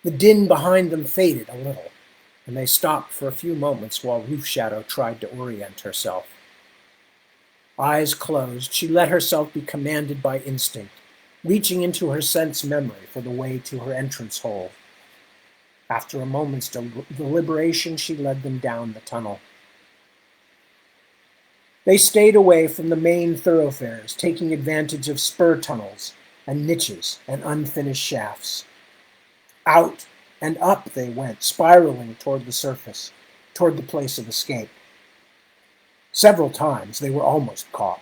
The din behind them faded a little, and they stopped for a few moments while Roof Shadow tried to orient herself. Eyes closed, she let herself be commanded by instinct, reaching into her sense memory for the way to her entrance hole. After a moment's deliberation, she led them down the tunnel. They stayed away from the main thoroughfares, taking advantage of spur tunnels and niches and unfinished shafts. Out and up they went, spiraling toward the surface, toward the place of escape. Several times they were almost caught.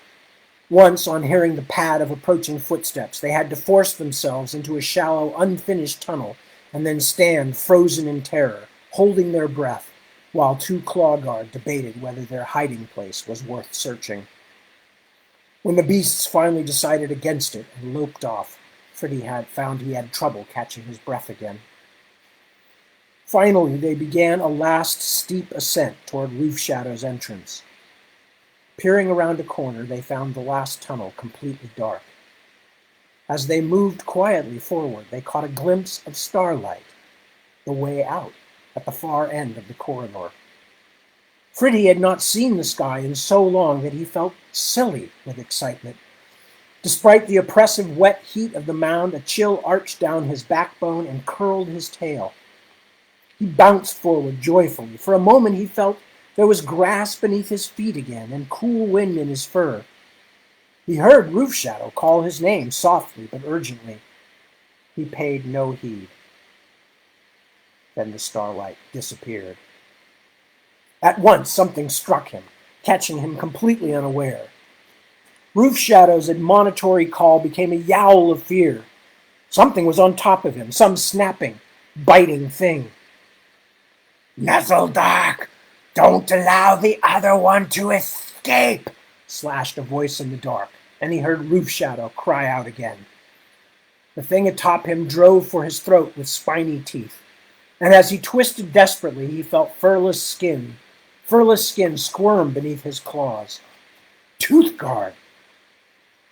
Once, on hearing the pad of approaching footsteps, they had to force themselves into a shallow, unfinished tunnel and then stand frozen in terror, holding their breath, while two clawguard debated whether their hiding place was worth searching. When the beasts finally decided against it and loped off, Fritty found he had trouble catching his breath again. Finally, they began a last steep ascent toward Roof Shadow's entrance. Peering around a corner, they found the last tunnel completely dark. As they moved quietly forward, they caught a glimpse of starlight, the way out, at the far end of the corridor. Fritty had not seen the sky in so long that he felt silly with excitement. Despite the oppressive wet heat of the mound, a chill arched down his backbone and curled his tail. He bounced forward joyfully. For a moment he felt there was grass beneath his feet again and cool wind in his fur. He heard Roof Shadow call his name softly but urgently. He paid no heed. Then the starlight disappeared. At once something struck him, catching him completely unaware. Roof Shadow's admonitory call became a yowl of fear. Something was on top of him, some snapping, biting thing. "Nuzzledark, don't allow the other one to escape," slashed a voice in the dark, and he heard Roof Shadow cry out again. The thing atop him drove for his throat with spiny teeth, and as he twisted desperately, he felt furless skin squirm beneath his claws. Tooth Guard!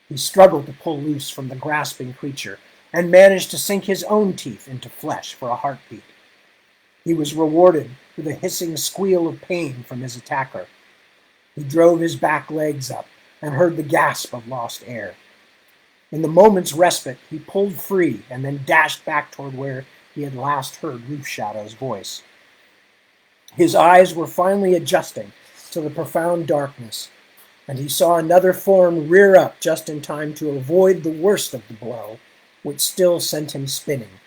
He struggled to pull loose from the grasping creature and managed to sink his own teeth into flesh for a heartbeat. He was rewarded with a hissing squeal of pain from his attacker. He drove his back legs up and heard the gasp of lost air. In the moment's respite, he pulled free and then dashed back toward where he had last heard Roof Shadow's voice. His eyes were finally adjusting to the profound darkness, and he saw another form rear up just in time to avoid the worst of the blow, which still sent him spinning.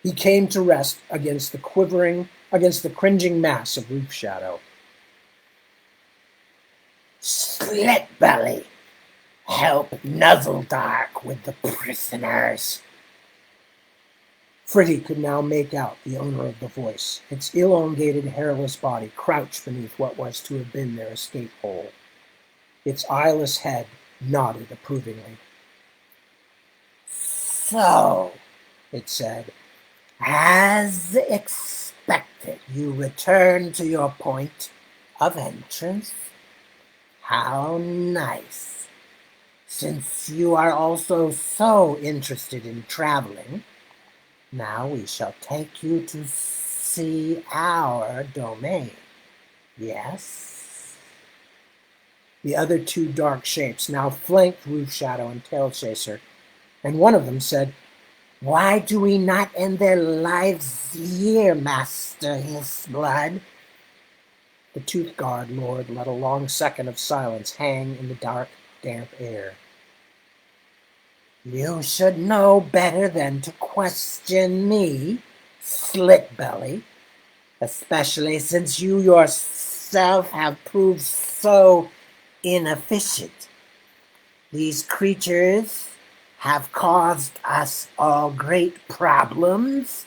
He came to rest against the cringing mass of Roof Shadow. "Slitbelly, help Nuzzledark with the prisoners." Fritty could now make out the owner of the voice, its elongated, hairless body crouched beneath what was to have been their escape hole. Its eyeless head nodded approvingly. "So," it said, "as expected, you return to your point of entrance. How nice. Since you are also so interested in traveling, now we shall take you to see our domain. Yes?" The other two dark shapes now flanked Roof Shadow and Tailchaser, and one of them said, "Why do we not end their lives here, Master Hissblood?" The Tooth Guard Lord let a long second of silence hang in the dark, damp air. "You should know better than to question me, Slitbelly, especially since you yourself have proved so inefficient. These creatures have caused us all great problems,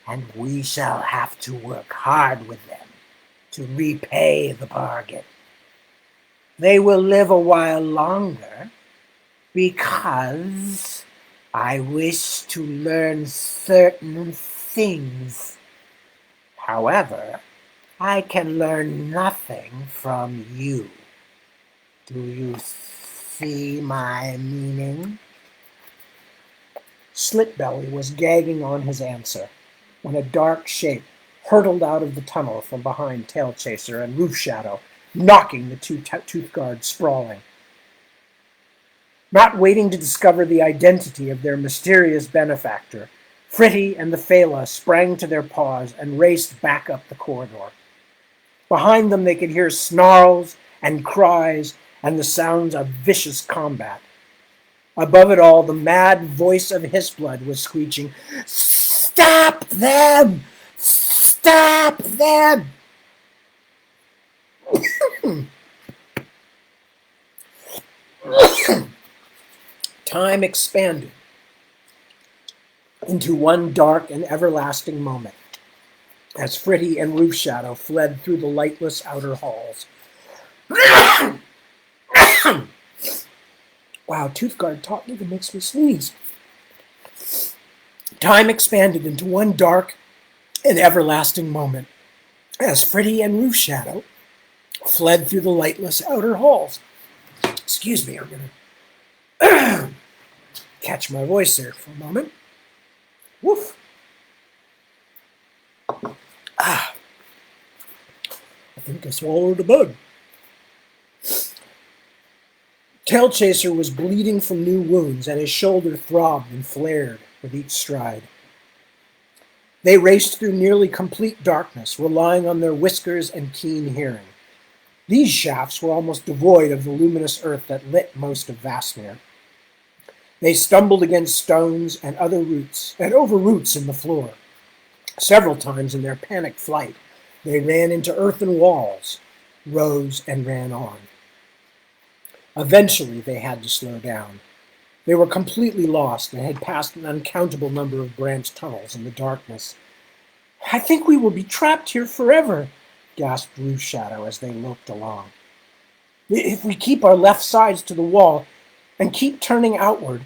and we shall have to work hard with them to repay the bargain. They will live a while longer because I wish to learn certain things. However, I can learn nothing from you. Do you see my meaning?" Slitbelly was gagging on his answer when a dark shape hurtled out of the tunnel from behind Tailchaser and Roof Shadow, knocking the two Tooth Guards sprawling. Not waiting to discover the identity of their mysterious benefactor, Fritty and the Phala sprang to their paws and raced back up the corridor. Behind them they could hear snarls and cries and the sounds of vicious combat. Above it all, the mad voice of Hissblood was screeching, "Stop them! Stop them!" Time expanded into one dark and everlasting moment as Fritty and Roof Shadow fled through the lightless outer halls. Wow, Tooth Guard talk even makes me sneeze. Time expanded into one dark and everlasting moment as Fritty and Roof Shadow fled through the lightless outer halls. Excuse me, I'm going to catch my voice there for a moment. Woof. I think I swallowed a bug. Tailchaser was bleeding from new wounds, and his shoulder throbbed and flared with each stride. They raced through nearly complete darkness, relying on their whiskers and keen hearing. These shafts were almost devoid of the luminous earth that lit most of Vastnir. They stumbled against stones and over roots in the floor. Several times in their panicked flight, they ran into earthen walls, rose, and ran on. Eventually, they had to slow down. They were completely lost and had passed an uncountable number of branched tunnels in the darkness. "I think we will be trapped here forever," gasped Roof Shadow as they loped along. "If we keep our left sides to the wall and keep turning outward,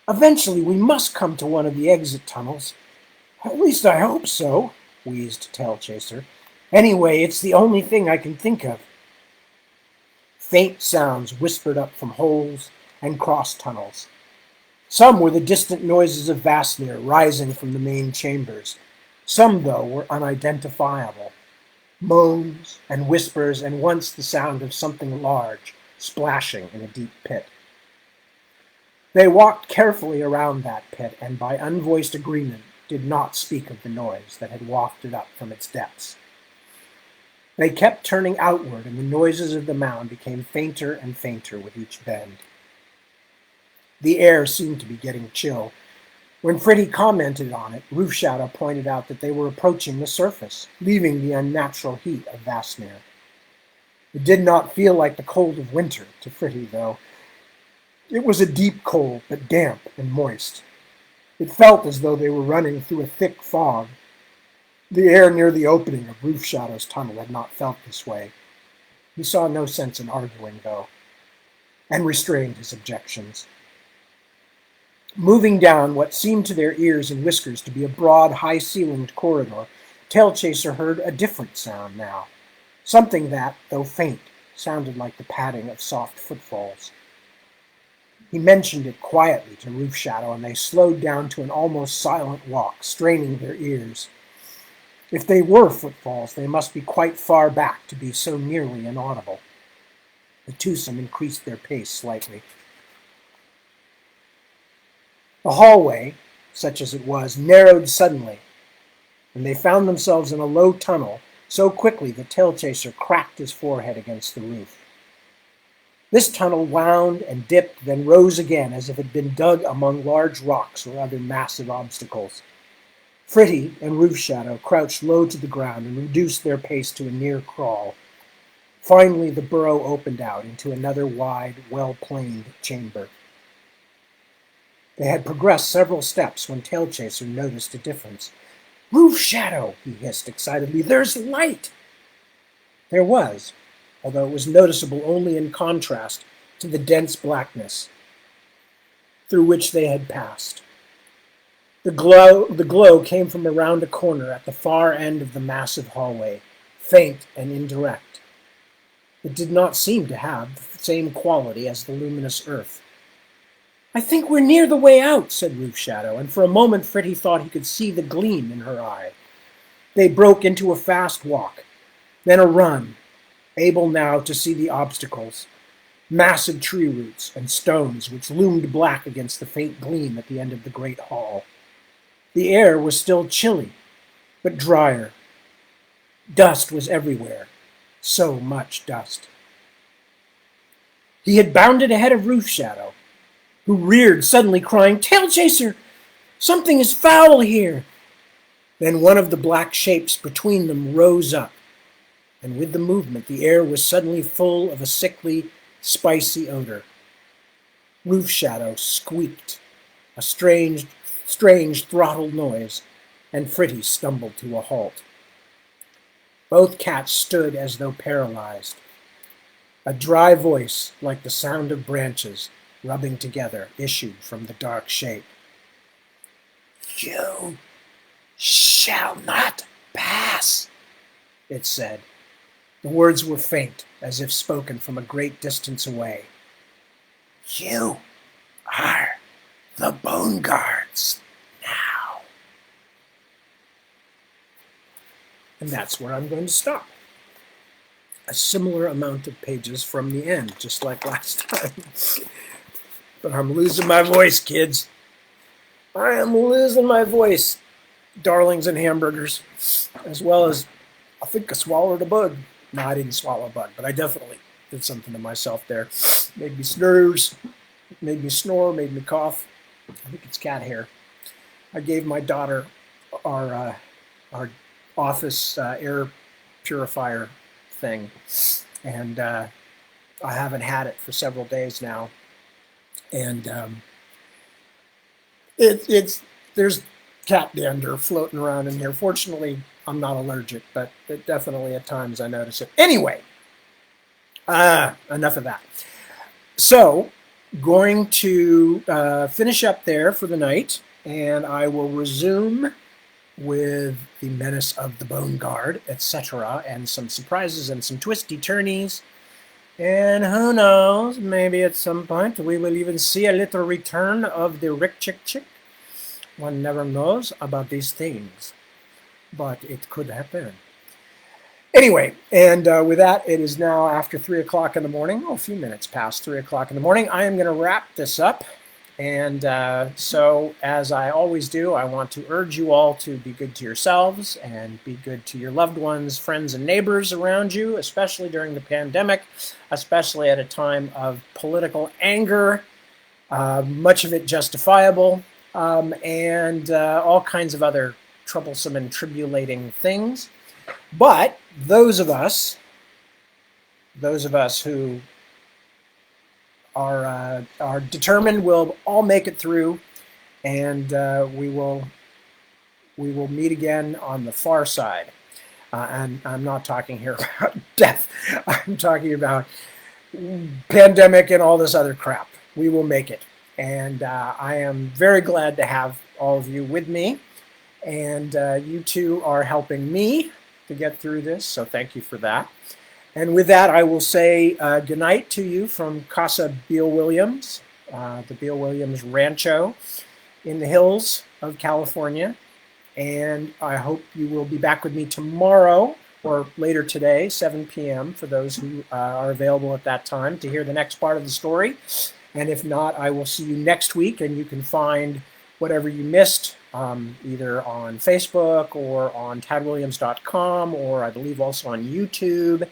eventually we must come to one of the exit tunnels. At least I hope so," wheezed Tailchaser. "Anyway, it's the only thing I can think of." Faint sounds whispered up from holes and cross tunnels. Some were the distant noises of Vastnir rising from the main chambers. Some, though, were unidentifiable. Moans and whispers, and once the sound of something large splashing in a deep pit. They walked carefully around that pit, and by unvoiced agreement did not speak of the noise that had wafted up from its depths. They kept turning outward, and the noises of the mound became fainter and fainter with each bend. The air seemed to be getting chill. When Fritty commented on it, Roof Shadow pointed out that they were approaching the surface, leaving the unnatural heat of Vastnir. It did not feel like the cold of winter to Fritty, though. It was a deep cold, but damp and moist. It felt as though they were running through a thick fog. The air near the opening of Roof Shadow's tunnel had not felt this way. He saw no sense in arguing, though, and restrained his objections. Moving down what seemed to their ears and whiskers to be a broad, high-ceilinged corridor, Tailchaser heard a different sound now. Something that, though faint, sounded like the padding of soft footfalls. He mentioned it quietly to Roof Shadow, and they slowed down to an almost silent walk, straining their ears. If they were footfalls, they must be quite far back to be so nearly inaudible. The twosome increased their pace slightly. The hallway, such as it was, narrowed suddenly, and they found themselves in a low tunnel so quickly that Tailchaser cracked his forehead against the roof. This tunnel wound and dipped, then rose again as if it had been dug among large rocks or other massive obstacles. Fritty and Roof Shadow crouched low to the ground and reduced their pace to a near crawl. Finally, the burrow opened out into another wide, well-planed chamber. They had progressed several steps when Tailchaser noticed a difference. "Roof Shadow!" he hissed excitedly. "There's light!" There was, although it was noticeable only in contrast to the dense blackness through which they had passed. The glow came from around a corner at the far end of the massive hallway, faint and indirect. It did not seem to have the same quality as the luminous earth. "I think we're near the way out," said Roof Shadow, and for a moment Fritty thought he could see the gleam in her eye. They broke into a fast walk, then a run, able now to see the obstacles, massive tree roots and stones which loomed black against the faint gleam at the end of the great hall. The air was still chilly, but drier. Dust was everywhere, so much dust. He had bounded ahead of Roof Shadow, who reared suddenly, crying, "Tailchaser! Something is foul here!" Then one of the black shapes between them rose up, and with the movement the air was suddenly full of a sickly, spicy odor. Roof Shadow squeaked, a strange throttled noise, and Fritty stumbled to a halt. Both cats stood as though paralyzed. A dry voice, like the sound of branches rubbing together, issued from the dark shape. "You shall not pass," it said. The words were faint, as if spoken from a great distance away. "You are the Bone Guards now." And that's where I'm going to stop. A similar amount of pages from the end, just like last time. But I'm losing my voice, kids. I am losing my voice, darlings and hamburgers, as well as I think I swallowed a bug. No, I didn't swallow a bug, but I definitely did something to myself there. Made me snooze, made me snore, made me cough. I think it's cat hair. I gave my daughter our office air purifier thing, and I haven't had it for several days now. And there's cat dander floating around in here. Fortunately, I'm not allergic, but it definitely at times I notice it. Anyway, enough of that. So, going to finish up there for the night, and I will resume with the Menace of the Bone Guard, etc., and some surprises and some twisty turnies. And who knows, maybe at some point we will even see a little return of the Rick Chick Chick. One never knows about these things, but it could happen. Anyway, and with that, it is now after 3 o'clock in the morning, a few minutes past 3 o'clock in the morning. I am going to wrap this up. And so, as I always do, I want to urge you all to be good to yourselves and be good to your loved ones, friends, and neighbors around you, especially during the pandemic, especially at a time of political anger, much of it justifiable, and all kinds of other troublesome and tribulating things. But those of us who are determined will all make it through, and we will meet again on the far side. And I'm not talking here about death. I'm talking about pandemic and all this other crap. We will make it, and I am very glad to have all of you with me, and you two are helping me to get through this. So thank you for that. And with that, I will say goodnight to you from Casa Beal Williams, the Beal Williams Rancho in the hills of California. And I hope you will be back with me tomorrow or later today, 7 p.m., for those who are available at that time to hear the next part of the story. And if not, I will see you next week, and you can find whatever you missed either on Facebook or on tadwilliams.com, or I believe also on YouTube,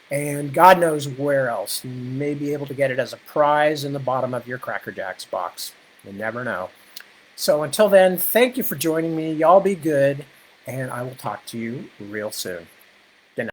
and God knows where else. You may be able to get it as a prize in the bottom of your Cracker Jacks box. You never know. So until then, thank you for joining me. Y'all be good, and I will talk to you real soon.